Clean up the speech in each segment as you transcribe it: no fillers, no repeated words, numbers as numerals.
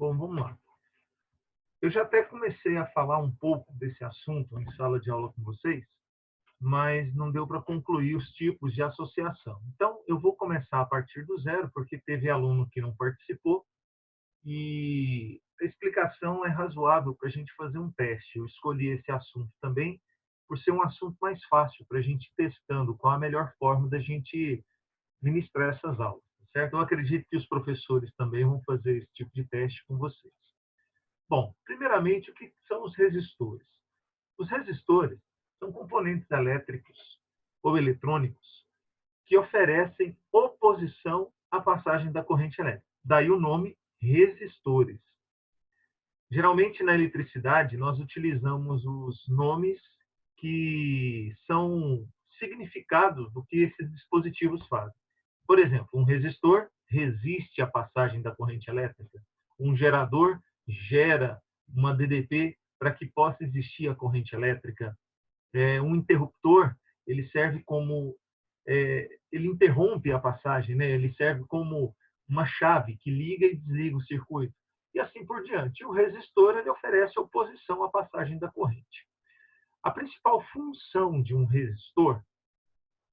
Bom, vamos lá. Eu já até comecei a falar um pouco desse assunto em sala de aula com vocês, mas não deu para concluir os tipos de associação. Então, eu vou começar a partir do zero, porque teve aluno que não participou, e a explicação é razoável para a gente fazer um teste. Eu escolhi esse assunto também por ser um assunto mais fácil para a gente ir testando qual a melhor forma da gente ministrar essas aulas, certo? Eu acredito que os professores também vão fazer esse tipo de teste com vocês. Bom, primeiramente, o que são os resistores? Os resistores são componentes elétricos ou eletrônicos que oferecem oposição à passagem da corrente elétrica. Daí o nome resistores. Geralmente, na eletricidade, nós utilizamos os nomes que são significados do que esses dispositivos fazem. Por exemplo, um resistor resiste à passagem da corrente elétrica. Um gerador gera uma DDP para que possa existir a corrente elétrica. Um interruptor, ele serve como ele interrompe a passagem, né? Ele serve como uma chave que liga e desliga o circuito. E assim por diante. O resistor, ele oferece oposição à passagem da corrente. A principal função de um resistor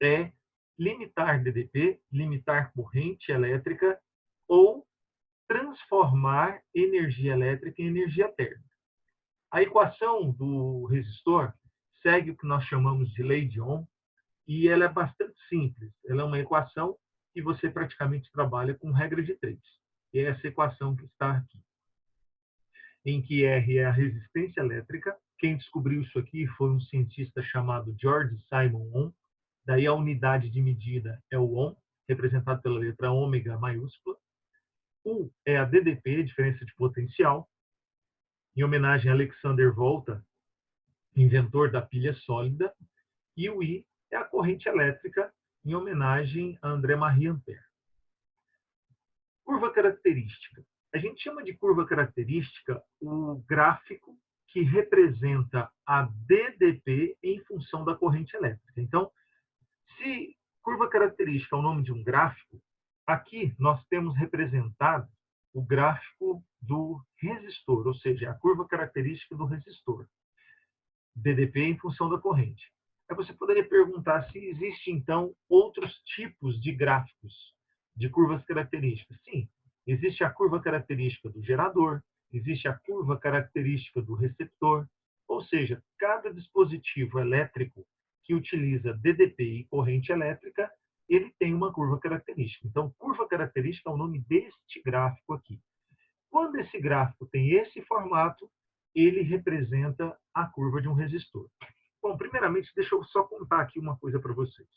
é limitar DDP, limitar corrente elétrica ou transformar energia elétrica em energia térmica. A equação do resistor segue o que nós chamamos de lei de Ohm e ela é bastante simples. Ela é uma equação que você praticamente trabalha com regra de 3. E é essa equação que está aqui, em que R é a resistência elétrica. Quem descobriu isso aqui foi um cientista chamado George Simon Ohm. Daí a unidade de medida é o Ohm, representado pela letra ômega maiúscula. U é a DDP, diferença de potencial, em homenagem a Alexander Volta, inventor da pilha sólida. E o I é a corrente elétrica, em homenagem a André-Marie Ampère. Curva característica. A gente chama de curva característica o gráfico que representa a DDP em função da corrente elétrica. Então, se curva característica é o nome de um gráfico, aqui nós temos representado o gráfico do resistor, ou seja, a curva característica do resistor. DDP em função da corrente. Aí você poderia perguntar se existe, então, outros tipos de gráficos de curvas características. Sim, existe a curva característica do gerador, existe a curva característica do receptor, ou seja, cada dispositivo elétrico que utiliza DDP e corrente elétrica, ele tem uma curva característica. Então, curva característica é o nome deste gráfico aqui. Quando esse gráfico tem esse formato, ele representa a curva de um resistor. Bom, primeiramente, deixa eu só contar aqui uma coisa para vocês.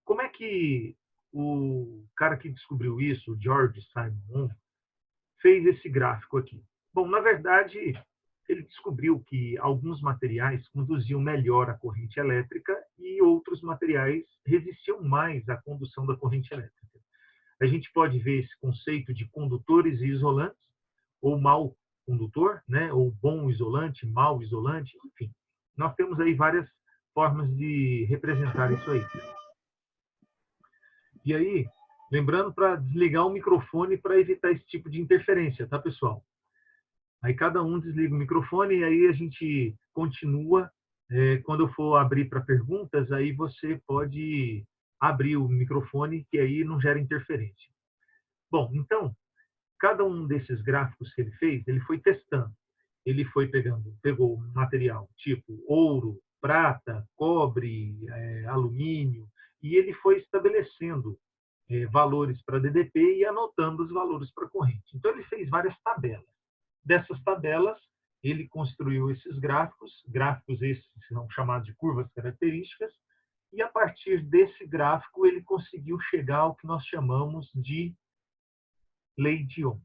Como é que o cara que descobriu isso, o George Simon, fez esse gráfico aqui? Bom, na verdade, ele descobriu que alguns materiais conduziam melhor a corrente elétrica e outros materiais resistiam mais à condução da corrente elétrica. A gente pode ver esse conceito de condutores e isolantes, ou mau condutor, né? Ou bom isolante, mau isolante, enfim. Nós temos aí várias formas de representar isso aí. E aí, lembrando para desligar o microfone para evitar esse tipo de interferência, tá, pessoal? Aí cada um desliga o microfone e aí a gente continua. Quando eu for abrir para perguntas, aí você pode abrir o microfone, que aí não gera interferência. Bom, então, cada um desses gráficos que ele fez, ele foi testando. Ele foi pegou material tipo ouro, prata, cobre, alumínio, e ele foi estabelecendo valores para DDP e anotando os valores para corrente. Então, ele fez várias tabelas. Dessas tabelas, ele construiu esses gráficos esses são chamados de curvas características, e a partir desse gráfico, ele conseguiu chegar ao que nós chamamos de lei de Ohm. O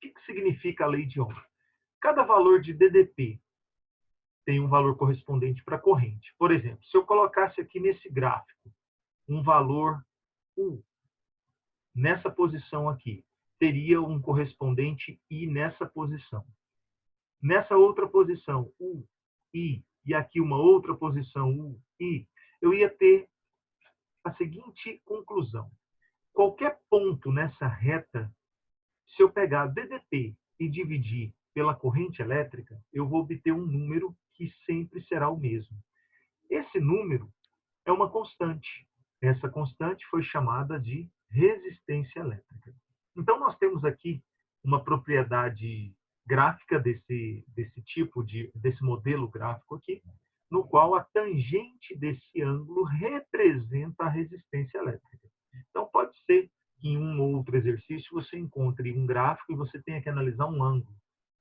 que significa a lei de Ohm? Cada valor de DDP tem um valor correspondente para a corrente. Por exemplo, se eu colocasse aqui nesse gráfico um valor U, nessa posição aqui, teria um correspondente I nessa posição. Nessa outra posição, U, I, e aqui uma outra posição, U, I, eu ia ter a seguinte conclusão. Qualquer ponto nessa reta, se eu pegar DDP e dividir pela corrente elétrica, eu vou obter um número que sempre será o mesmo. Esse número é uma constante. Essa constante foi chamada de resistência elétrica. Então, nós temos aqui uma propriedade gráfica desse modelo gráfico aqui, no qual a tangente desse ângulo representa a resistência elétrica. Então, pode ser que em um ou outro exercício você encontre um gráfico e você tenha que analisar um ângulo.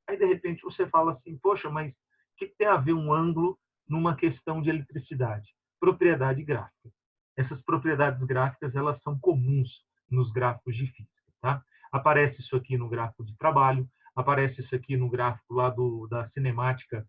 Aí, de repente, você fala assim, poxa, mas o que tem a ver um ângulo numa questão de eletricidade? Propriedade gráfica. Essas propriedades gráficas, elas são comuns nos gráficos de física, tá? Aparece isso aqui no gráfico de trabalho, aparece isso aqui no gráfico lá da cinemática,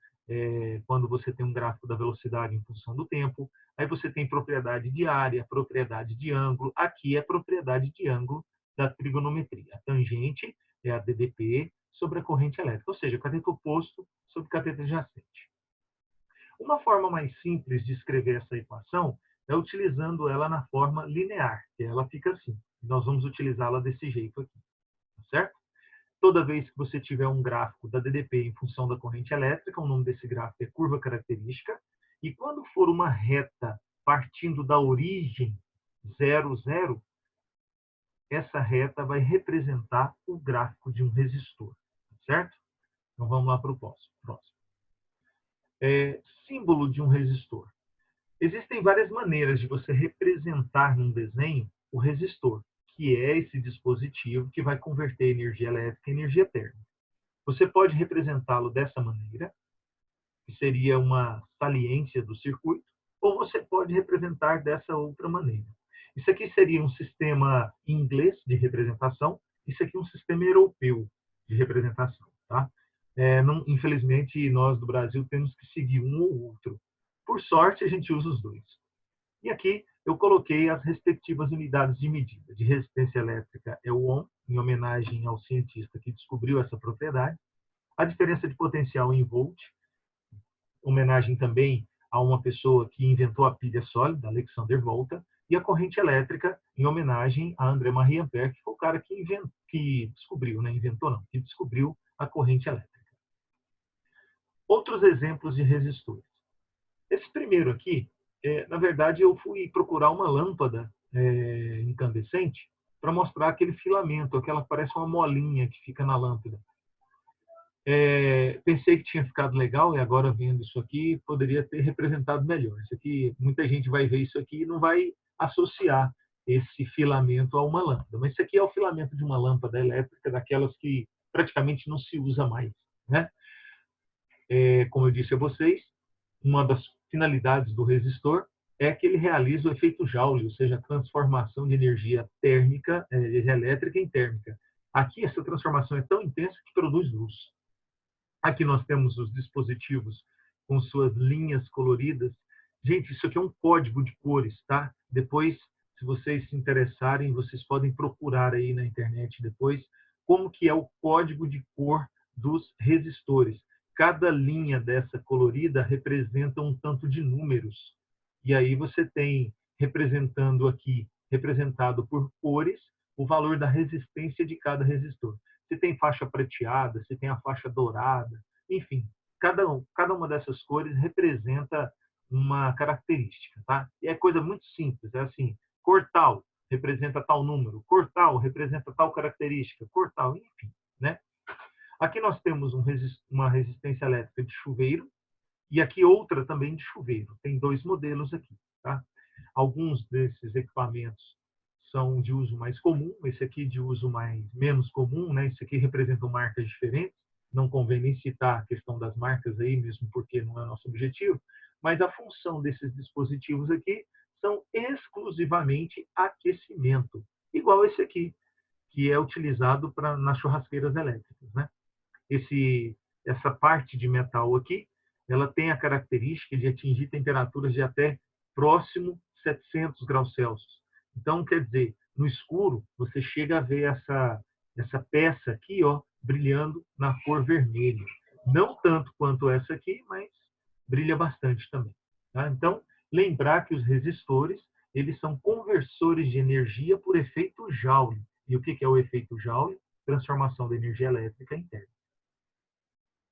quando você tem um gráfico da velocidade em função do tempo. Aí você tem propriedade de área, propriedade de ângulo. Aqui é propriedade de ângulo da trigonometria. A tangente é a DDP sobre a corrente elétrica, ou seja, cateto oposto sobre cateto adjacente. Uma forma mais simples de escrever essa equação é utilizando ela na forma linear, que ela fica assim. Nós vamos utilizá-la desse jeito aqui, certo? Toda vez que você tiver um gráfico da DDP em função da corrente elétrica, o nome desse gráfico é curva característica, e quando for uma reta partindo da origem 0, 0, essa reta vai representar o gráfico de um resistor, certo? Então vamos lá para o próximo. Símbolo de um resistor. Existem várias maneiras de você representar num desenho o resistor, que é esse dispositivo que vai converter energia elétrica em energia térmica. Você pode representá-lo dessa maneira, que seria uma saliência do circuito, ou você pode representar dessa outra maneira. Isso aqui seria um sistema inglês de representação, isso aqui é um sistema europeu de representação, tá? Infelizmente, nós do Brasil temos que seguir um ou outro. Por sorte, a gente usa os dois. E aqui eu coloquei as respectivas unidades de medida. De resistência elétrica é o ohm, em homenagem ao cientista que descobriu essa propriedade. A diferença de potencial em volt, homenagem também a uma pessoa que inventou a pilha sólida, Alexander Volta. E a corrente elétrica, em homenagem a André Marie Ampère, que foi o cara que descobriu, né? Inventou não, que descobriu a corrente elétrica. Outros exemplos de resistores. Esse primeiro aqui, na verdade, eu fui procurar uma lâmpada incandescente para mostrar aquele filamento, aquela que parece uma molinha que fica na lâmpada. Pensei que tinha ficado legal e agora vendo isso aqui, poderia ter representado melhor. Isso aqui, muita gente vai ver isso aqui e não vai associar esse filamento a uma lâmpada. Mas isso aqui é o filamento de uma lâmpada elétrica, daquelas que praticamente não se usa mais, né? Como eu disse a vocês, uma das finalidades do resistor é que ele realiza o efeito Joule, ou seja, a transformação de energia térmica, elétrica em térmica. Aqui, essa transformação é tão intensa que produz luz. Aqui nós temos os dispositivos com suas linhas coloridas. Gente, isso aqui é um código de cores, tá? Depois, se vocês se interessarem, vocês podem procurar aí na internet depois como que é o código de cor dos resistores. Cada linha dessa colorida representa um tanto de números. E aí você tem representado por cores, o valor da resistência de cada resistor. Se tem faixa prateada, se tem a faixa dourada, enfim, cada uma dessas cores representa uma característica, tá? E é coisa muito simples, é assim, cor tal representa tal número, cor tal representa tal característica, cor tal, enfim, né? Aqui nós temos uma resistência elétrica de chuveiro e aqui outra também de chuveiro. Tem dois modelos aqui, tá? Alguns desses equipamentos são de uso mais comum, esse aqui de uso menos comum, né? Esse aqui representam marcas diferentes. Não convém nem citar a questão das marcas aí, mesmo porque não é nosso objetivo, mas a função desses dispositivos aqui são exclusivamente aquecimento, igual esse aqui, que é utilizado nas churrasqueiras elétricas, né? Essa parte de metal aqui, ela tem a característica de atingir temperaturas de até próximo 700 graus Celsius. Então, quer dizer, no escuro, você chega a ver essa peça aqui, ó, brilhando na cor vermelha. Não tanto quanto essa aqui, mas brilha bastante também. Tá? Então, lembrar que os resistores, eles são conversores de energia por efeito Joule. E o que é o efeito Joule? transformação da energia elétrica interna.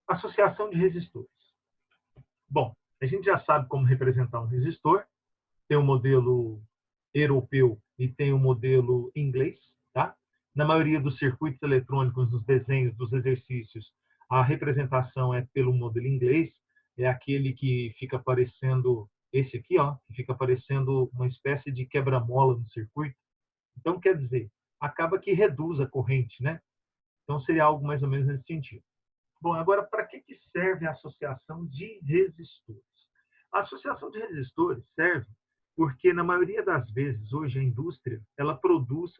Associação de resistores. Bom, a gente já sabe como representar um resistor. Tem o modelo europeu e tem o modelo inglês, tá? Na maioria dos circuitos eletrônicos, nos desenhos dos exercícios, a representação é pelo modelo inglês, é aquele que fica parecendo esse aqui, ó, que fica parecendo uma espécie de quebra-mola no circuito. Então, quer dizer, acaba que reduz a corrente, né? Então, seria algo mais ou menos nesse sentido. Bom, agora, para que serve a associação de resistores? A associação de resistores serve porque, na maioria das vezes, hoje, a indústria ela produz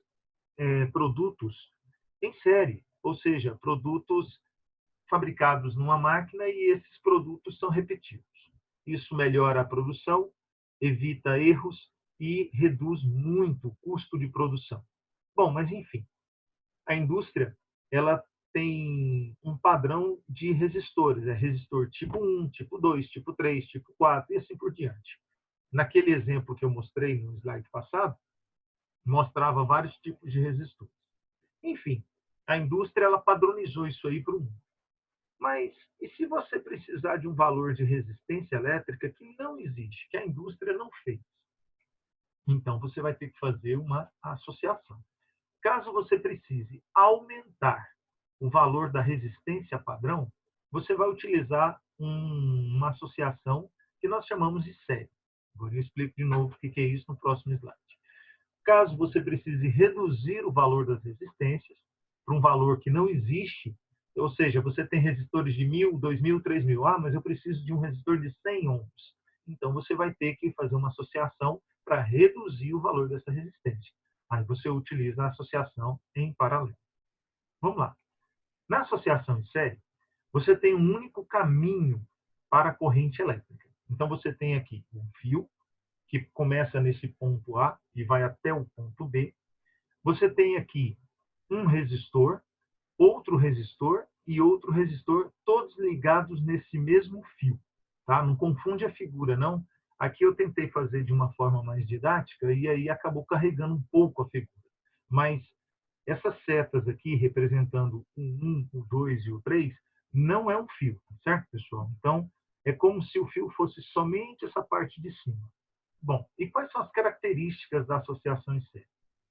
produtos em série, ou seja, produtos fabricados numa máquina e esses produtos são repetidos. Isso melhora a produção, evita erros e reduz muito o custo de produção. Bom, mas enfim, a indústria ela tem um padrão de resistores, resistor tipo 1, tipo 2, tipo 3, tipo 4 e assim por diante. Naquele exemplo que eu mostrei no slide passado, mostrava vários tipos de resistores. Enfim, a indústria ela padronizou isso aí para o mundo. Mas e se você precisar de um valor de resistência elétrica que não existe, que a indústria não fez? Então, você vai ter que fazer uma associação. Caso você precise aumentar o valor da resistência padrão, você vai utilizar uma associação que nós chamamos de série. Agora eu explico de novo o que é isso no próximo slide. Caso você precise reduzir o valor das resistências para um valor que não existe, ou seja, você tem resistores de 1.000, 2.000, 3.000, mas eu preciso de um resistor de 100 ohms. Então, você vai ter que fazer uma associação para reduzir o valor dessa resistência. Aí você utiliza a associação em paralelo. Vamos lá. Na associação em série, você tem um único caminho para a corrente elétrica. Então, você tem aqui um fio que começa nesse ponto A e vai até o ponto B. Você tem aqui um resistor, outro resistor e outro resistor, todos ligados nesse mesmo fio. Tá? Não confunde a figura, não. Aqui eu tentei fazer de uma forma mais didática e aí acabou carregando um pouco a figura. Mas essas setas aqui, representando o 1, o 2 e o 3, não é um fio, certo, pessoal? Então, é como se o fio fosse somente essa parte de cima. Bom, e quais são as características da associação em série?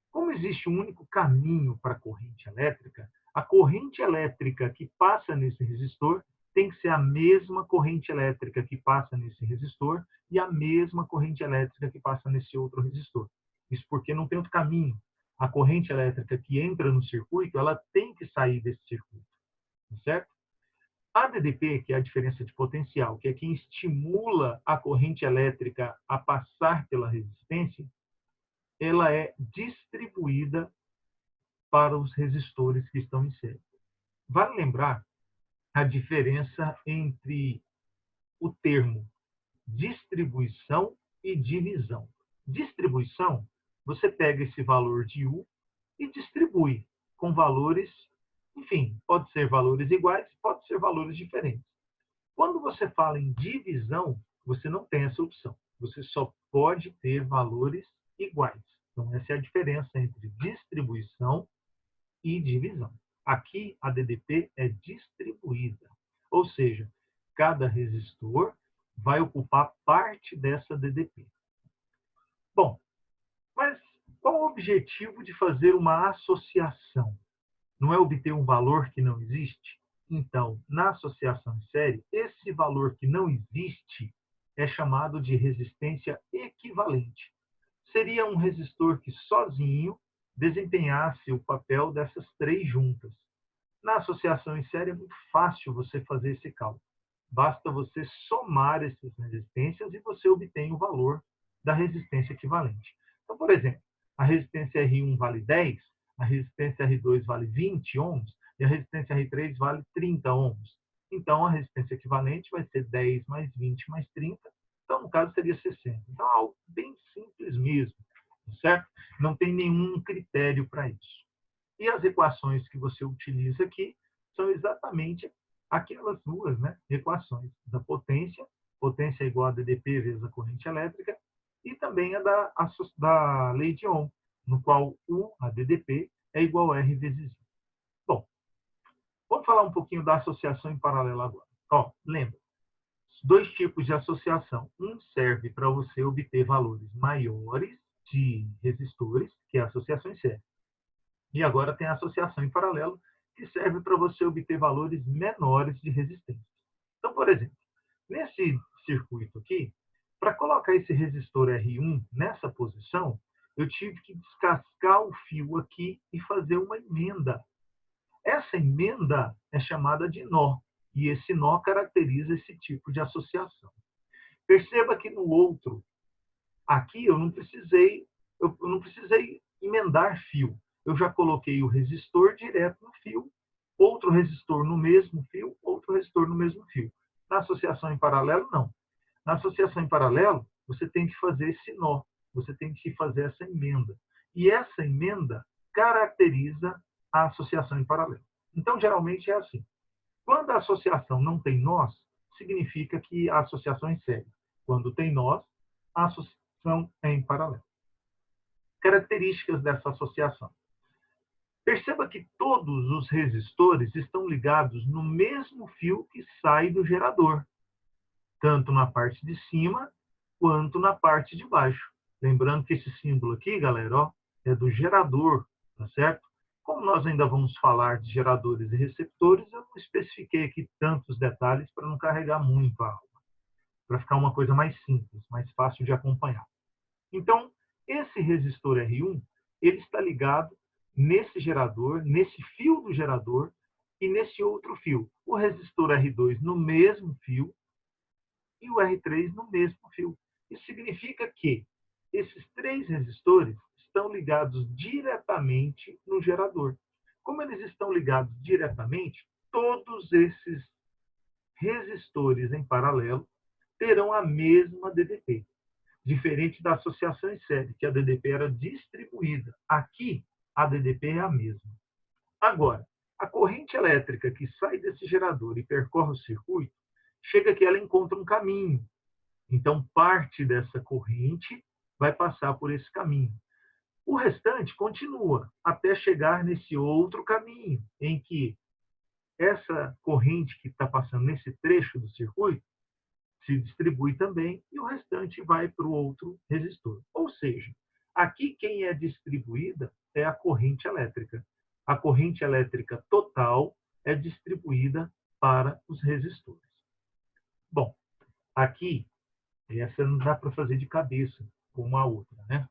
Como existe um único caminho para a corrente elétrica, a corrente elétrica que passa nesse resistor tem que ser a mesma corrente elétrica que passa nesse resistor e a mesma corrente elétrica que passa nesse outro resistor. Isso porque não tem outro caminho. A corrente elétrica que entra no circuito, ela tem que sair desse circuito, certo? A DDP, que é a diferença de potencial, que é quem estimula a corrente elétrica a passar pela resistência, ela é distribuída para os resistores que estão em série. Vale lembrar a diferença entre o termo distribuição e divisão. Distribuição, você pega esse valor de U e distribui com valores, enfim, pode ser valores iguais, pode ser valores diferentes. Quando você fala em divisão, você não tem essa opção. Você só pode ter valores iguais. Então, essa é a diferença entre distribuição e divisão. Aqui, a DDP é distribuída. Ou seja, cada resistor vai ocupar parte dessa DDP. Bom, mas qual o objetivo de fazer uma associação? Não é obter um valor que não existe? Então, na associação em série, esse valor que não existe é chamado de resistência equivalente. Seria um resistor que sozinho desempenhasse o papel dessas três juntas. Na associação em série é muito fácil você fazer esse cálculo. Basta você somar essas resistências e você obtém o valor da resistência equivalente. Então, por exemplo, a resistência R1 vale 10, a resistência R2 vale 20 ohms e a resistência R3 vale 30 ohms. Então, a resistência equivalente vai ser 10 mais 20 mais 30. Então, no caso, seria 60. Então, é algo bem simples mesmo, certo? Não tem nenhum critério para isso. E as equações que você utiliza aqui são exatamente aquelas duas, né, equações da potência, potência é igual a DDP vezes a corrente elétrica, e também a da lei de Ohm, no qual U, a DDP, é igual a R vezes I. Bom, Vamos falar um pouquinho da associação em paralelo agora. Ó, lembra, dois tipos de associação. Um serve para você obter valores maiores de resistores, que é a associação em série. E agora tem a associação em paralelo, que serve para você obter valores menores de resistência. Então, por exemplo, nesse circuito aqui, para colocar esse resistor R1 nessa posição, eu tive que descascar o fio aqui e fazer uma emenda. Essa emenda é chamada de nó, e esse nó caracteriza esse tipo de associação. Perceba que no outro, aqui eu não precisei emendar fio. Eu já coloquei o resistor direto no fio, outro resistor no mesmo fio, outro resistor no mesmo fio. Na associação em paralelo, não. Na associação em paralelo, você tem que fazer esse nó, você tem que fazer essa emenda. E essa emenda caracteriza a associação em paralelo. Então, geralmente é assim. Quando a associação não tem nós, significa que a associação é em série. Quando tem nós, a associação é em paralelo. Características dessa associação. Perceba que todos os resistores estão ligados no mesmo fio que sai do gerador, tanto na parte de cima quanto na parte de baixo. Lembrando que esse símbolo aqui, galera, ó, é do gerador, tá certo? Como nós ainda vamos falar de geradores e receptores, eu não especifiquei aqui tantos detalhes para não carregar muito a aula, para ficar uma coisa mais simples, mais fácil de acompanhar. Então, esse resistor R1, ele está ligado nesse gerador, nesse fio do gerador e nesse outro fio. O resistor R2 no mesmo fio e o R3 no mesmo fio. Isso significa que esses três resistores estão ligados diretamente no gerador. Como eles estão ligados diretamente, todos esses resistores em paralelo terão a mesma DDP. Diferente da associação em série, que a DDP era distribuída. Aqui, a DDP é a mesma. Agora, a corrente elétrica que sai desse gerador e percorre o circuito, chega que ela encontra um caminho. Então, parte dessa corrente vai passar por esse caminho. O restante continua até chegar nesse outro caminho, em que essa corrente que está passando nesse trecho do circuito se distribui também e o restante vai para o outro resistor. Ou seja, aqui quem é distribuída é a corrente elétrica. A corrente elétrica total é distribuída para os resistores. Bom, aqui, essa não dá para fazer de cabeça como a outra, né?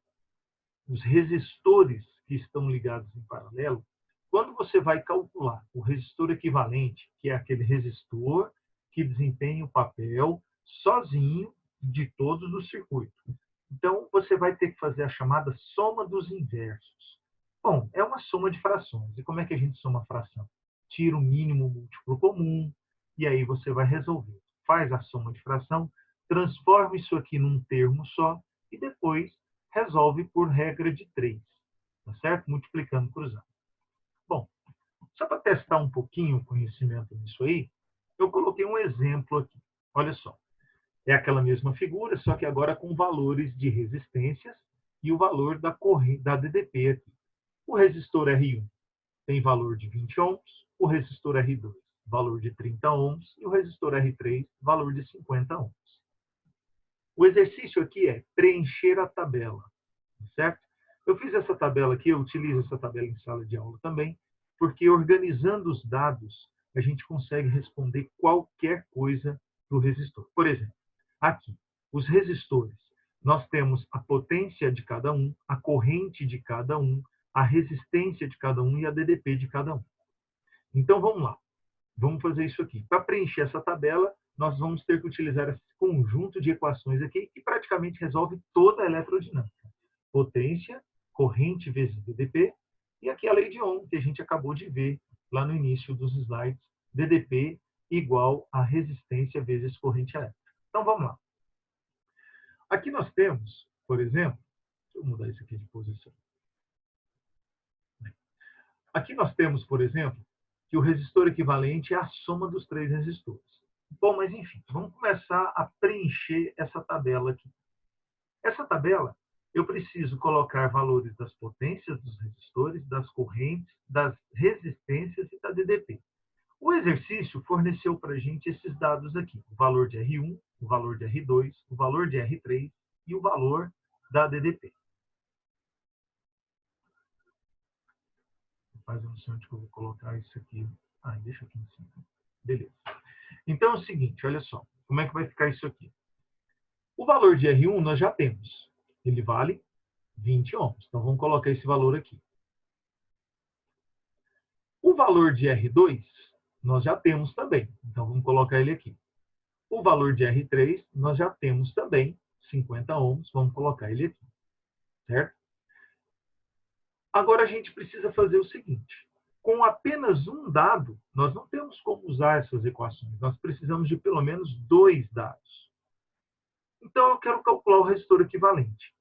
Os resistores que estão ligados em paralelo, quando você vai calcular o resistor equivalente, que é aquele resistor que desempenha o papel sozinho de todos os circuitos. Então, você vai ter que fazer a chamada soma dos inversos. Bom, é uma soma de frações. E como é que a gente soma a fração? Tira o mínimo múltiplo comum, e aí você vai resolver. Faz a soma de fração, transforma isso aqui num termo só, e depois resolve por regra de 3. Tá certo? Multiplicando cruzando. Bom, só para testar um pouquinho o conhecimento nisso aí, eu coloquei um exemplo aqui. Olha só. É aquela mesma figura, só que agora com valores de resistências e o valor da corrente da DDP aqui. O resistor R1 tem valor de 20 ohms, o resistor R2 valor de 30 ohms e o resistor R3 valor de 50 ohms. O exercício aqui é preencher a tabela, certo? Eu fiz essa tabela aqui, eu utilizo essa tabela em sala de aula também, porque organizando os dados, a gente consegue responder qualquer coisa do resistor. Por exemplo, aqui, os resistores. Nós temos a potência de cada um, a corrente de cada um, a resistência de cada um e a DDP de cada um. Então, vamos lá. Vamos fazer isso aqui. Para preencher essa tabela, nós vamos ter que utilizar esse conjunto de equações aqui que praticamente resolve toda a eletrodinâmica. Potência, corrente vezes DDP, e aqui a lei de Ohm, que a gente acabou de ver lá no início dos slides, DDP igual a resistência vezes corrente elétrica. Então, vamos lá. Aqui nós temos, por exemplo, deixa eu mudar isso aqui de posição. Aqui nós temos, por exemplo, que o resistor equivalente é a soma dos três resistores. Bom, mas enfim, vamos começar a preencher essa tabela aqui. Essa tabela, eu preciso colocar valores das potências dos resistores, das correntes, das resistências e da DDP. O exercício forneceu para a gente esses dados aqui, o valor de R1, o valor de R2, o valor de R3 e o valor da DDP. Faz um instante que eu vou colocar isso aqui. Ah, deixa aqui em cima. Beleza. Então é o seguinte, olha só, como é que vai ficar isso aqui? O valor de R1 nós já temos. Ele vale 20 ohms. Então vamos colocar esse valor aqui. O valor de R2 nós já temos também. Então vamos colocar ele aqui. O valor de R3 nós já temos também 50 ohms. Vamos colocar ele aqui. Certo? Agora a gente precisa fazer o seguinte. Com apenas um dado, nós não temos como usar essas equações. Nós precisamos de pelo menos 2 dados. Então eu quero calcular o resistor equivalente.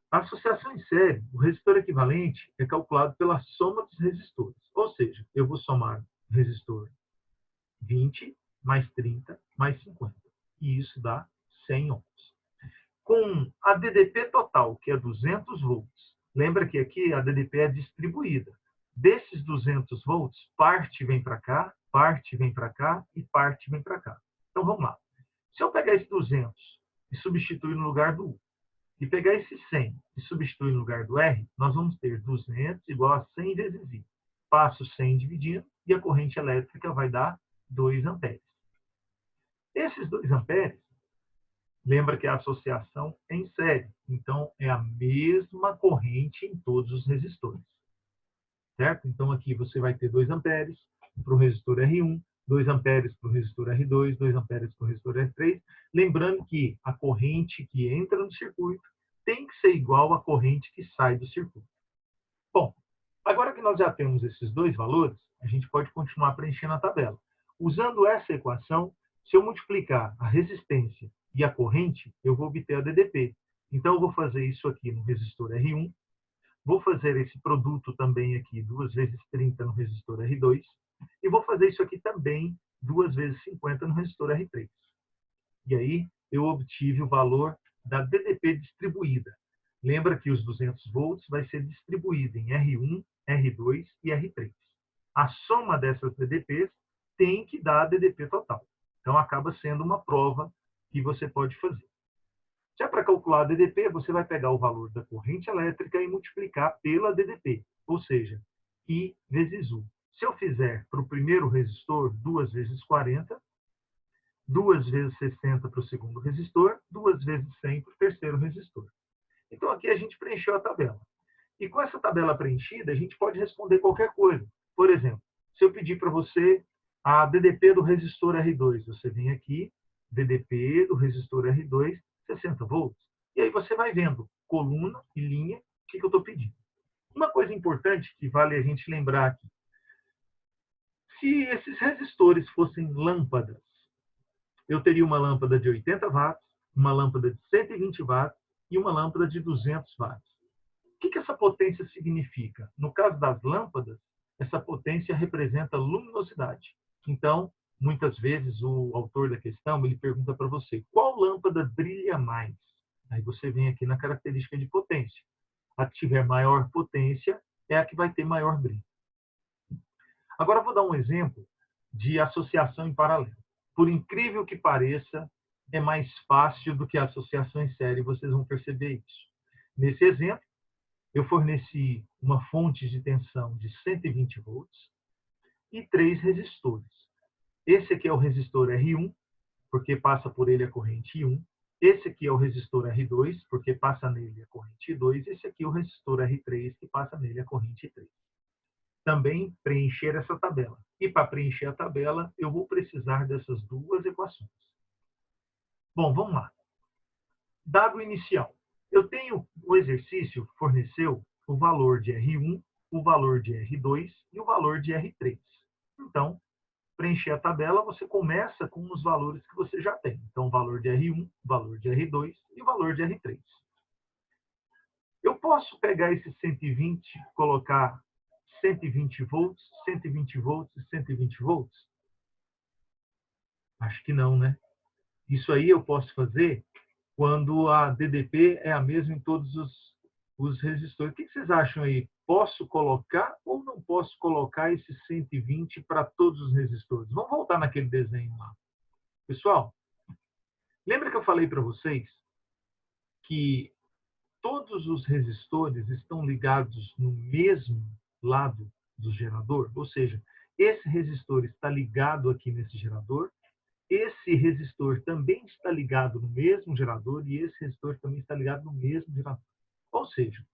A associação em série, o resistor equivalente é calculado pela soma dos resistores. Ou seja, eu vou somar o resistor 20 mais 30 mais 50. E isso dá 100 ohms. Com a DDP total, que é 200 volts, lembra que aqui a DDP é distribuída. Desses 200 volts, parte vem para cá, parte vem para cá e parte vem para cá. Então vamos lá. Se eu pegar esse 200 e substituir no lugar do U, e pegar esse 100 e substituir no lugar do R, nós vamos ter 200 igual a 100 vezes I. Passo 100 dividindo e a corrente elétrica vai dar 2 amperes. Esses 2 amperes, lembra que a associação é em série. Então, é a mesma corrente em todos os resistores. Certo? Então, aqui você vai ter 2 amperes para o resistor R1, 2 amperes para o resistor R2, 2 amperes para o resistor R3. Lembrando que a corrente que entra no circuito tem que ser igual à corrente que sai do circuito. Bom, agora que nós já temos esses 2 valores, a gente pode continuar preenchendo a tabela. Usando essa equação, se eu multiplicar a resistência e a corrente, eu vou obter a DDP. Então, eu vou fazer isso aqui no resistor R1, vou fazer esse produto também aqui 2 vezes 30 no resistor R2, e vou fazer isso aqui também 2 vezes 50 no resistor R3. E aí, eu obtive o valor da DDP distribuída. Lembra que os 200 volts vai ser distribuído em R1, R2 e R3. A soma dessas DDPs tem que dar a DDP total. Então, acaba sendo uma prova que você pode fazer. Já para calcular a DDP, você vai pegar o valor da corrente elétrica e multiplicar pela DDP, ou seja, I vezes U. Se eu fizer para o primeiro resistor 2 vezes 40, 2 vezes 60 para o segundo resistor, 2 vezes 100 para o terceiro resistor. Então, aqui a gente preencheu a tabela. E com essa tabela preenchida, a gente pode responder qualquer coisa. Por exemplo, se eu pedir para você a DDP do resistor R2, você vem aqui, DDP do resistor R2, 60 volts. E aí você vai vendo coluna e linha, o que eu estou pedindo. Uma coisa importante que vale a gente lembrar aqui. Se esses resistores fossem lâmpadas, eu teria uma lâmpada de 80 watts, uma lâmpada de 120 watts e uma lâmpada de 200 watts. O que essa potência significa? No caso das lâmpadas, essa potência representa luminosidade. Então, muitas vezes, o autor da questão ele pergunta para você, qual lâmpada brilha mais? Aí você vem aqui na característica de potência. A que tiver maior potência é a que vai ter maior brilho. Agora, eu vou dar um exemplo de associação em paralelo. Por incrível que pareça, é mais fácil do que a associação em série, vocês vão perceber isso. Nesse exemplo, eu forneci uma fonte de tensão de 120 volts e 3 resistores. Esse aqui é o resistor R1, porque passa por ele a corrente I1. Esse aqui é o resistor R2, porque passa nele a corrente I2. Esse aqui é o resistor R3, que passa nele a corrente I3. Também preencher essa tabela. E para preencher a tabela, eu vou precisar dessas 2 equações. Bom, vamos lá. Dado inicial. Eu tenho, o exercício forneceu o valor de R1, o valor de R2 e o valor de R3. Então, preencher a tabela, você começa com os valores que você já tem. Então, o valor de R1, o valor de R2 e o valor de R3. Eu posso pegar esse 120 e colocar 120 volts, 120 volts e 120 volts? Acho que não, né? Isso aí eu posso fazer quando a DDP é a mesma em todos os resistores. O que vocês acham aí? Posso colocar ou não posso colocar esse 120 para todos os resistores? Vamos voltar naquele desenho lá. Pessoal, lembra que eu falei para vocês que todos os resistores estão ligados no mesmo lado do gerador? Ou seja, esse resistor está ligado aqui nesse gerador, esse resistor também está ligado no mesmo gerador e esse resistor também está ligado no mesmo gerador. Ou seja,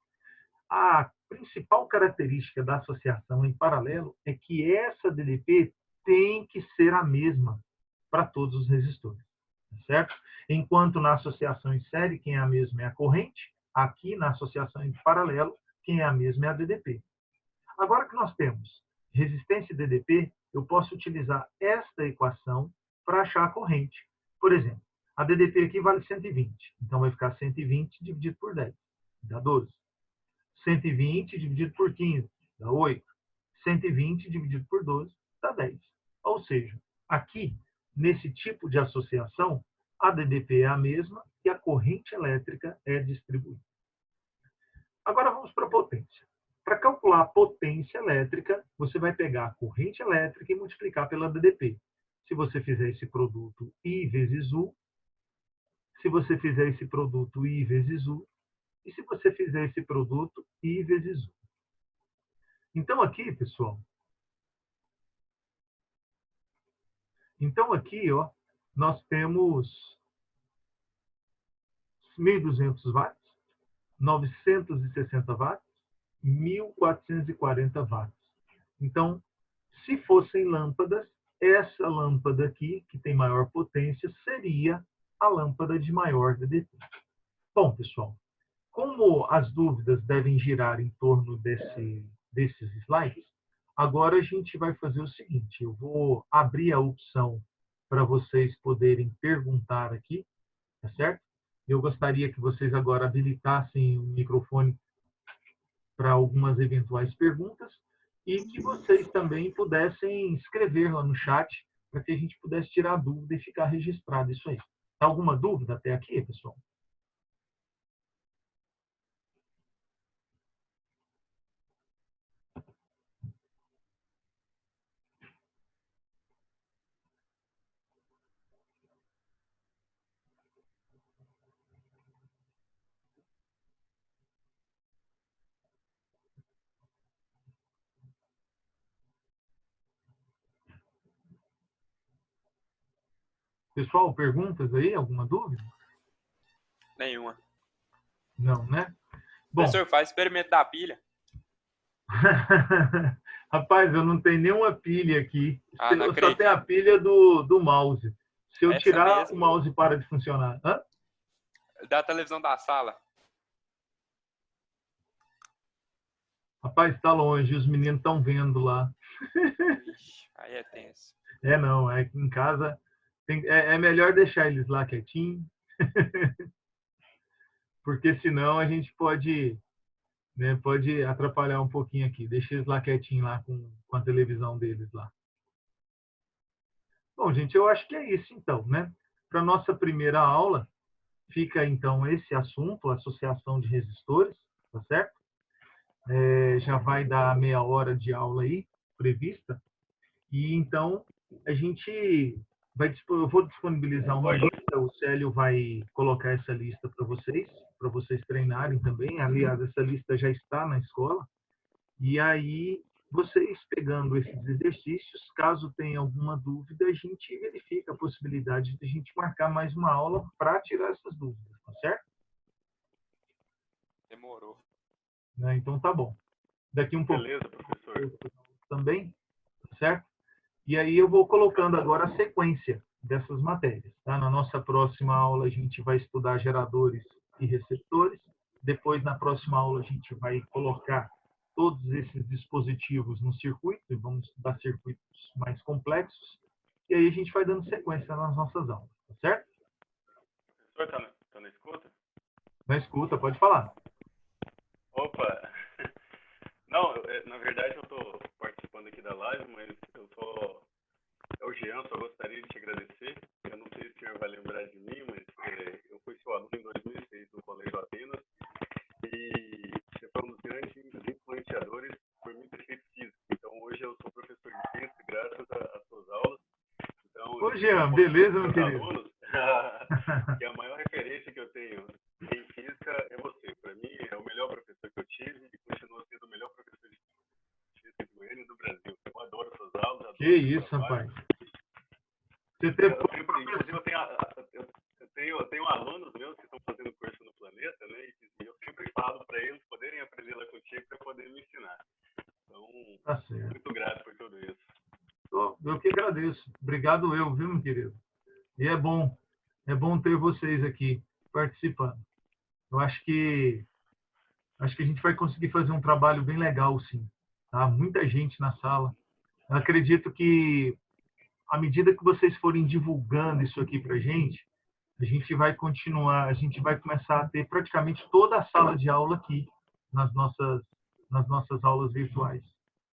a principal característica da associação em paralelo é que essa DDP tem que ser a mesma para todos os resistores, certo? Enquanto na associação em série, quem é a mesma é a corrente, aqui na associação em paralelo, quem é a mesma é a DDP. Agora que nós temos resistência e DDP, eu posso utilizar esta equação para achar a corrente. Por exemplo, a DDP aqui vale 120, então vai ficar 120 dividido por 10, dá 12. 120 dividido por 15, dá 8. 120 dividido por 12, dá 10. Ou seja, aqui, nesse tipo de associação, a DDP é a mesma e a corrente elétrica é distribuída. Agora vamos para a potência. Para calcular a potência elétrica, você vai pegar a corrente elétrica e multiplicar pela DDP. Se você fizer esse produto I vezes U, se você fizer esse produto I vezes U, e se você fizer esse produto I vezes U. Então aqui, pessoal, ó, nós temos 1.200 watts, 960 watts, 1.440 watts. Então, se fossem lâmpadas, essa lâmpada aqui, que tem maior potência, seria a lâmpada de maior DDP. Bom, pessoal, como as dúvidas devem girar em torno desses slides, agora a gente vai fazer o seguinte, eu vou abrir a opção para vocês poderem perguntar aqui, tá certo? Eu gostaria que vocês agora habilitassem o microfone para algumas eventuais perguntas e que vocês também pudessem escrever lá no chat para que a gente pudesse tirar a dúvida e ficar registrado isso aí. Tá alguma dúvida até aqui, pessoal? Pessoal, perguntas aí? Alguma dúvida? Nenhuma. Não, né? Bom, Professor, faz experimento da pilha. rapaz, eu não tenho nenhuma pilha aqui. Ah, não Eu só tenho a acredito. pilha do mouse. Se eu Essa tirar, o mesmo. mouse para de funcionar. Hã? Da televisão da sala. Rapaz, está longe, os meninos estão vendo lá. Ixi, aí é tenso. Não, é que em casa é melhor deixar eles lá quietinho, porque senão a gente pode, né, pode atrapalhar um pouquinho aqui. Deixa eles lá quietinho lá com a televisão deles lá. Bom, gente, eu acho que é isso então, né? Para nossa primeira aula, fica então esse assunto, associação de resistores, tá certo? Já vai dar meia hora de aula aí, prevista. E então a gente eu vou disponibilizar uma lista, o Célio vai colocar essa lista para vocês treinarem também. Aliás, essa lista já está na escola. E aí, vocês pegando esses exercícios, caso tenha alguma dúvida, a gente verifica a possibilidade de a gente marcar mais uma aula para tirar essas dúvidas, tá certo? Demorou. Né? Então tá bom. Daqui um pouco. Beleza, professor. Também, tá certo? E aí eu vou colocando agora a sequência dessas matérias. Tá? Na nossa próxima aula, a gente vai estudar geradores e receptores. Depois, na próxima aula, a gente vai colocar todos esses dispositivos no circuito, e vamos estudar circuitos mais complexos. E aí a gente vai dando sequência nas nossas aulas, tá certo? O professor tá na escuta? Na escuta, pode falar. Opa! Não, na verdade eu tô participando aqui da live, mas é o Jean, só gostaria de te agradecer. Eu não sei se o senhor vai lembrar de mim, mas eu fui seu aluno em 2006 no Colégio Atenas. E Ô, Jean, beleza, meu querido? Alunos, que a maior referência que eu tenho em física é você. Para mim, é o melhor professor que eu tive e continua sendo o melhor professor de física de Goiânia e do Brasil. Eu adoro suas aulas. Adoro Que isso, rapaz. Você teve... Inclusive, eu tenho alunos meus que estão fazendo curso no Planeta, né? E eu sempre falo para eles poderem aprender lá contigo para poder me ensinar. Então, Tá certo. muito grato por tudo isso. Eu que agradeço. Obrigado eu, viu, meu querido? E é bom ter vocês aqui participando. Eu acho que a gente vai conseguir fazer um trabalho bem legal, sim. Tá? Muita gente na sala. Eu acredito que, à medida que vocês forem divulgando isso aqui para a gente vai continuar, a gente vai começar a ter praticamente toda a sala de aula aqui nas nossas aulas virtuais.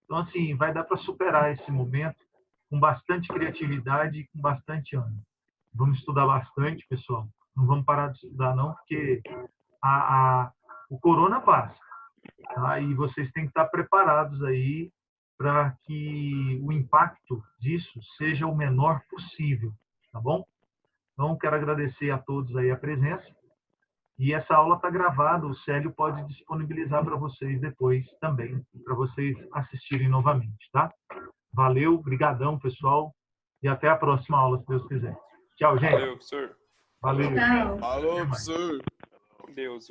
Então, assim, vai dar para superar esse momento com bastante criatividade e com bastante ânimo. Vamos estudar bastante, pessoal. Não vamos parar de estudar, não, porque o corona passa. Tá? E vocês têm que estar preparados aí para que o impacto disso seja o menor possível, tá bom? Então, quero agradecer a todos aí a presença. E essa aula está gravada, o Célio pode disponibilizar para vocês depois também, para vocês assistirem novamente, tá? Valeu, brigadão, pessoal, e até a próxima aula, se Deus quiser. Tchau, gente. Valeu, professor. Valeu. Tchau. Falou, professor. Com Deus.